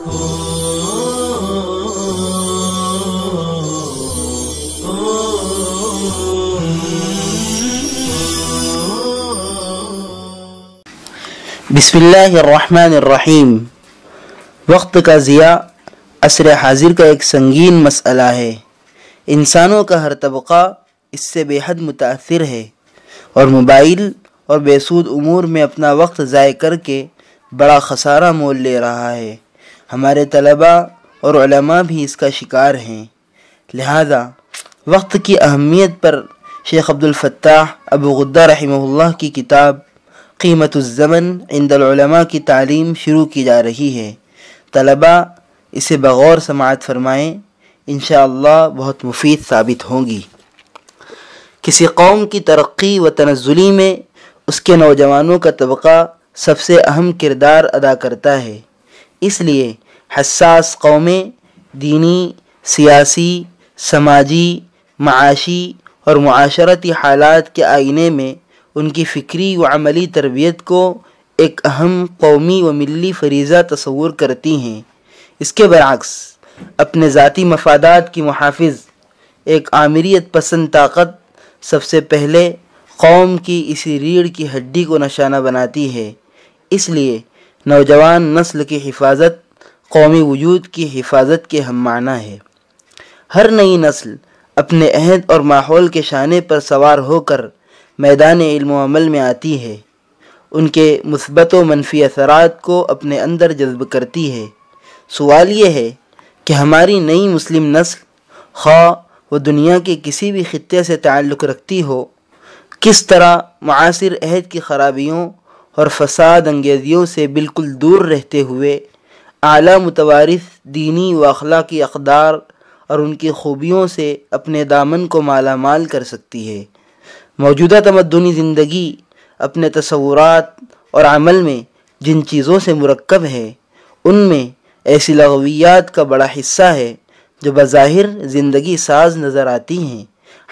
بسم اللہ الرحمن الرحیم۔ وقت کا ضیاع عصر حاضر کا ایک سنگین مسئلہ ہے۔ انسانوں کا ہر طبقہ اس سے بے حد متاثر ہے اور موبائل اور بے سود امور میں اپنا وقت ضائع کر کے بڑا خسارہ مول لے رہا ہے۔ ہمارے طلباء اور علماء بھی اس کا شکار ہیں۔ لہذا وقت کی اہمیت پر شیخ عبدالفتاح ابو غدہ رحمہ اللہ کی کتاب قیمت الزمن عند العلماء کی تعلیم شروع کی جا رہی ہے۔ طلباء اسے بغور سماعت فرمائیں، انشاءاللہ بہت مفید ثابت ہوگی۔ کسی قوم کی ترقی و تنزلی میں اس کے نوجوانوں کا طبقہ سب سے اہم کردار ادا کرتا ہے۔ اس لیے حساس قومیں دینی، سیاسی، سماجی، معاشی اور معاشرتی حالات کے آئینے میں ان کی فکری و عملی تربیت کو ایک اہم قومی و ملی فریضہ تصور کرتی ہیں۔ اس کے برعکس اپنے ذاتی مفادات کی محافظ ایک آمریت پسند طاقت سب سے پہلے قوم کی اسی ریڑھ کی ہڈی کو نشانہ بناتی ہے۔ اس لیے نوجوان نسل کی حفاظت قومی وجود کی حفاظت کے ہم معنی ہے۔ ہر نئی نسل اپنے عہد اور ماحول کے شانے پر سوار ہو کر میدان علم و عمل میں آتی ہے، ان کے مثبت و منفی اثرات کو اپنے اندر جذب کرتی ہے۔ سوال یہ ہے کہ ہماری نئی مسلم نسل خواہ وہ دنیا کے کسی بھی خطے سے تعلق رکھتی ہو، کس طرح معاصر عہد کی خرابیوں اور فساد انگیزیوں سے بالکل دور رہتے ہوئے اعلیٰ متوارث دینی و اخلاقی اقدار اور ان کی خوبیوں سے اپنے دامن کو مالا مال کر سکتی ہے۔ موجودہ تمدنی زندگی اپنے تصورات اور عمل میں جن چیزوں سے مرکب ہے، ان میں ایسی لغویات کا بڑا حصہ ہے جو بظاہر زندگی ساز نظر آتی ہیں،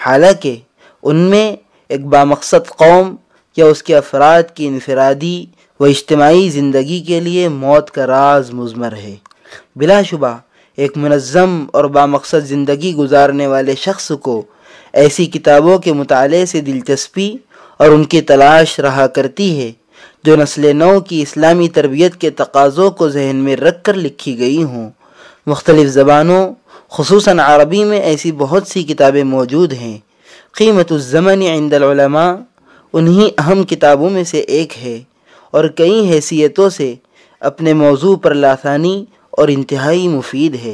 حالانکہ ان میں ایک بامقصد قوم یا اس کے افراد کی انفرادی و اجتماعی زندگی کے لیے موت کا راز مضمر ہے۔ بلا شبہ ایک منظم اور بامقصد زندگی گزارنے والے شخص کو ایسی کتابوں کے مطالعے سے دلچسپی اور ان کی تلاش رہا کرتی ہے جو نسل نو کی اسلامی تربیت کے تقاضوں کو ذہن میں رکھ کر لکھی گئی ہوں۔ مختلف زبانوں خصوصاً عربی میں ایسی بہت سی کتابیں موجود ہیں۔ قیمت الزمن عند العلماء انہی اہم کتابوں میں سے ایک ہے اور کئی حیثیتوں سے اپنے موضوع پر لاسانی اور انتہائی مفید ہے۔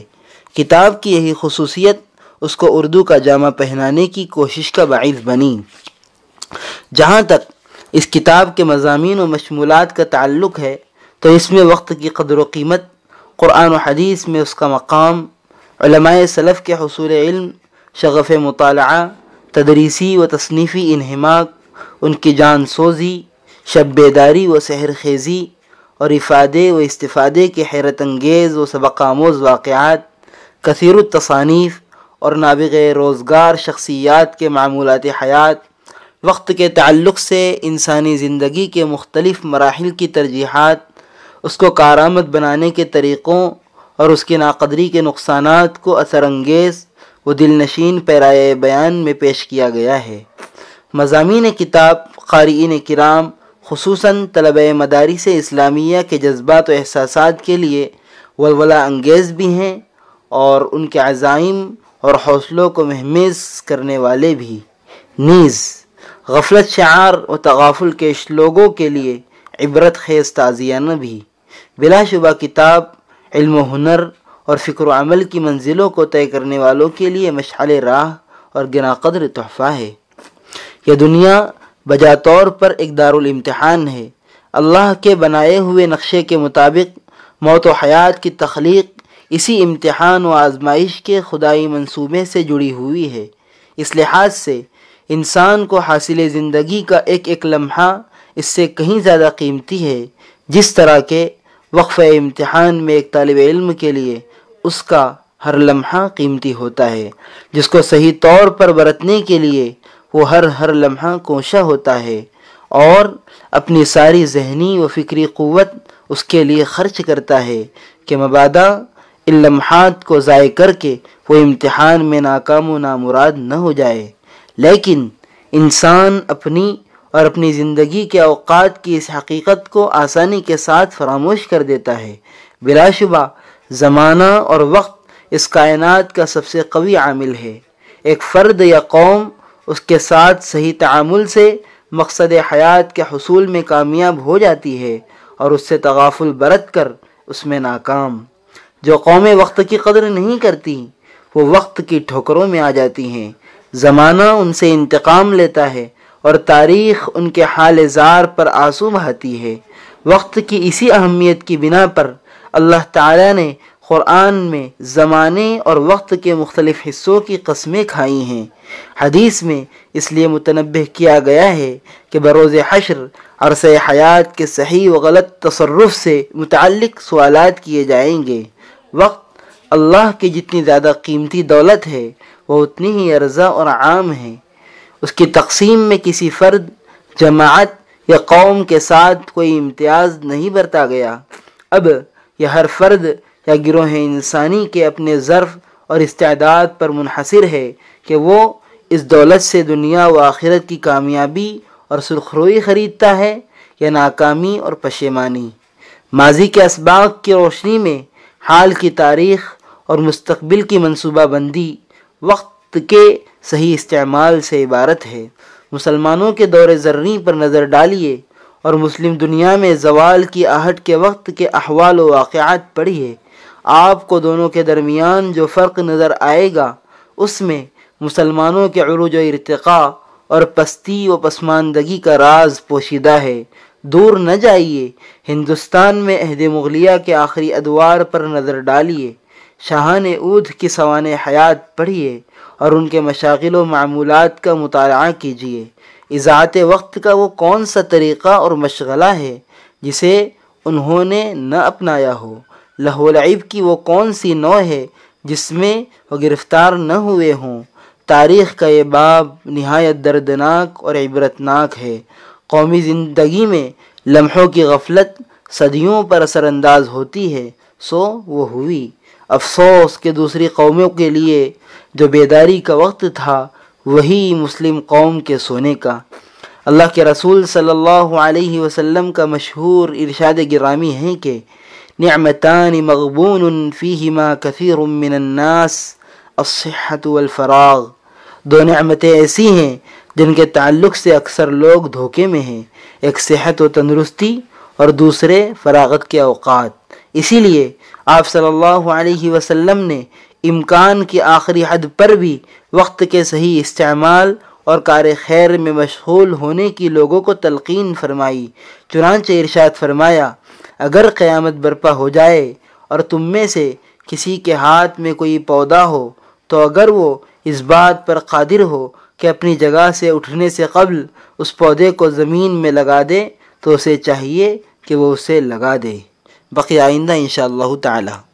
کتاب کی یہی خصوصیت اس کو اردو کا جامہ پہنانے کی کوشش کا باعث بنی۔ جہاں تک اس کتاب کے مضامین و مشمولات کا تعلق ہے تو اس میں وقت کی قدر و قیمت، قرآن و حدیث میں اس کا مقام، علماء سلف کے حصول علم، شغف مطالعہ، تدریسی و تصنیفی انہماک، ان کی جان سوزی، شب بیداری و سحر خیزی اور افادے و استفادے کے حیرت انگیز و سبق آموز واقعات، کثیر التصانیف اور نابغ روزگار شخصیات کے معمولات حیات، وقت کے تعلق سے انسانی زندگی کے مختلف مراحل کی ترجیحات، اس کو کارآمد بنانے کے طریقوں اور اس کی ناقدری کے نقصانات کو اثر انگیز و دل نشین پیرائے بیان میں پیش کیا گیا ہے۔ مضامین کتاب قارئین کرام خصوصاً طلبہ مدارس اسلامیہ کے جذبات و احساسات کے لیے ولولہ انگیز بھی ہیں اور ان کے عزائم اور حوصلوں کو مہمیز کرنے والے بھی، نیز غفلت شعار و تغافل کیش لوگوں کے لیے عبرت خیز تعزیانہ بھی۔ بلا شبہ کتاب علم و ہنر اور فکر و عمل کی منزلوں کو طے کرنے والوں کے لیے مشعل راہ اور گراں قدر تحفہ ہے۔ یہ دنیا بجا طور پر ایک دارالامتحان ہے۔ اللہ کے بنائے ہوئے نقشے کے مطابق موت و حیات کی تخلیق اسی امتحان و آزمائش کے خدائی منصوبے سے جڑی ہوئی ہے۔ اس لحاظ سے انسان کو حاصل زندگی کا ایک ایک لمحہ اس سے کہیں زیادہ قیمتی ہے، جس طرح کہ وقفہ امتحان میں ایک طالب علم کے لیے اس کا ہر لمحہ قیمتی ہوتا ہے، جس کو صحیح طور پر برتنے کے لیے وہ ہر لمحہ کوشاں ہوتا ہے اور اپنی ساری ذہنی و فکری قوت اس کے لیے خرچ کرتا ہے، کہ مبادا ان لمحات کو ضائع کر کے وہ امتحان میں ناکام و نامراد نہ ہو جائے۔ لیکن انسان اپنی زندگی کے اوقات کی اس حقیقت کو آسانی کے ساتھ فراموش کر دیتا ہے۔ بلا شبہ زمانہ اور وقت اس کائنات کا سب سے قوی عامل ہے۔ ایک فرد یا قوم اس کے ساتھ صحیح تعامل سے مقصد حیات کے حصول میں کامیاب ہو جاتی ہے اور اس سے تغافل برت کر اس میں ناکام۔ جو قومیں وقت کی قدر نہیں کرتی وہ وقت کی ٹھوکروں میں آ جاتی ہیں۔ زمانہ ان سے انتقام لیتا ہے اور تاریخ ان کے حال زار پر آنسو بہاتی ہے۔ وقت کی اسی اہمیت کی بنا پر اللہ تعالیٰ نے قرآن میں زمانے اور وقت کے مختلف حصوں کی قسمیں کھائی ہیں۔ حدیث میں اس لیے متنبہ کیا گیا ہے کہ بروز حشر عرصہ حیات کے صحیح و غلط تصرف سے متعلق سوالات کیے جائیں گے۔ وقت اللہ کی جتنی زیادہ قیمتی دولت ہے وہ اتنی ہی عرضہ اور عام ہے۔ اس کی تقسیم میں کسی فرد، جماعت یا قوم کے ساتھ کوئی امتیاز نہیں برتا گیا۔ اب یہ ہر فرد یا گروہ انسانی کے اپنے ظرف اور استعداد پر منحصر ہے کہ وہ اس دولت سے دنیا و آخرت کی کامیابی اور سرخروئی خریدتا ہے یا ناکامی اور پشیمانی۔ ماضی کے اسباق کی روشنی میں حال کی تاریخ اور مستقبل کی منصوبہ بندی وقت کے صحیح استعمال سے عبارت ہے۔ مسلمانوں کے دور زرعی پر نظر ڈالیے اور مسلم دنیا میں زوال کی آہٹ کے وقت کے احوال و واقعات پڑھیے۔ آپ کو دونوں کے درمیان جو فرق نظر آئے گا اس میں مسلمانوں کے عروج و ارتقاء اور پستی و پسماندگی کا راز پوشیدہ ہے۔ دور نہ جائیے، ہندوستان میں عہد مغلیہ کے آخری ادوار پر نظر ڈالیے، شاہان عود کی سوانح حیات پڑھیے اور ان کے مشاغل و معمولات کا مطالعہ کیجیے۔ اضاعت وقت کا وہ کون سا طریقہ اور مشغلہ ہے جسے انہوں نے نہ اپنایا ہو؟ لہو و لعب کی وہ کون سی نوع ہے جس میں وہ گرفتار نہ ہوئے ہوں؟ تاریخ کا یہ باب نہایت دردناک اور عبرتناک ہے۔ قومی زندگی میں لمحوں کی غفلت صدیوں پر اثر انداز ہوتی ہے، سو وہ ہوئی۔ افسوس کہ دوسری قوموں کے لیے جو بیداری کا وقت تھا وہی مسلم قوم کے سونے کا۔ اللہ کے رسول صلی اللہ علیہ وسلم کا مشہور ارشاد گرامی ہے کہ نعمتان مغبون فیہما کثیر من الناس الصحۃ والفراغ۔ دو نعمتیں ایسی ہیں جن کے تعلق سے اکثر لوگ دھوکے میں ہیں، ایک صحت و تندرستی اور دوسرے فراغت کے اوقات۔ اسی لیے آپ صلی اللہ علیہ وسلم نے امکان کی آخری حد پر بھی وقت کے صحیح استعمال اور کار خیر میں مشغول ہونے کی لوگوں کو تلقین فرمائی۔ چنانچہ ارشاد فرمایا، اگر قیامت برپا ہو جائے اور تم میں سے کسی کے ہاتھ میں کوئی پودا ہو تو اگر وہ اس بات پر قادر ہو کہ اپنی جگہ سے اٹھنے سے قبل اس پودے کو زمین میں لگا دے تو اسے چاہیے کہ وہ اسے لگا دے۔ بقی آئندہ انشاءاللہ تعالی۔